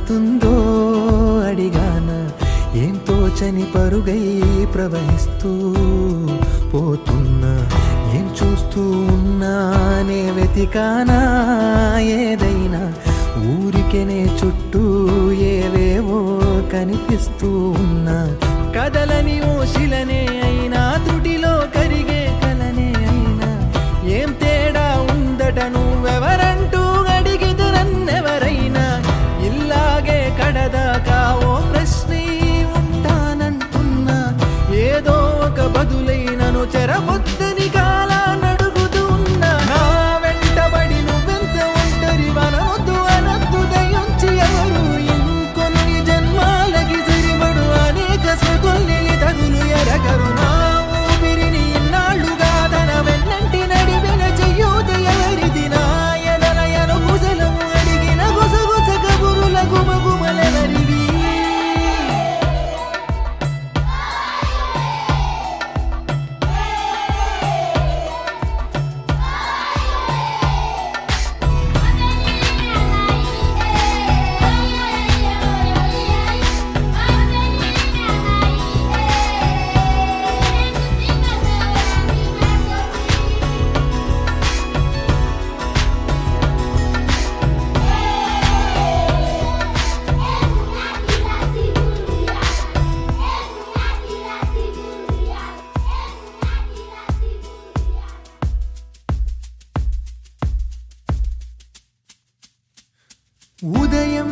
మారుతుందో అడిగాన ఏం తోచని పరుగై ప్రవహిస్తూ పోతున్నా ఏం చూస్తూ ఉన్నానే వెతికానా ఏదైనా ఊరికెనే చుట్టూ ఏవేవో కనిపిస్తూ ఉన్నా కదలని ఓశిలనే అయినా త్రుటిలో కరిగే కలనే అయినా ఏం తేడా ఉందట నువ్వెవరంటూ అడిగితే నన్నెవరైనా ఇల్లాగే కడదాకా ఓ ప్రశ్నే ఉంటానంటున్నా ఏదో ఒక బదులైనను చెరబొద్దని కాలానడుగుతూ ఉన్నా నా వెంటబడి నువ్వెంత ఒంటరి వనవద్దు అనద్దు దయించి ఎవరు ఇంకొన్ని జన్మాలకి సరిపడు అనేక స్మృతుల్ని తగులు ఎరగరు నా ఊపిరిని ఇన్నాళ్ళుగా తన వెన్నంటి నడిపిన చెయ్యూత ఎవరిది నా ఎదలయను కుశలము అడిగిన గుసగుస కబురుల గుమగుమలెవరివి ఉదయం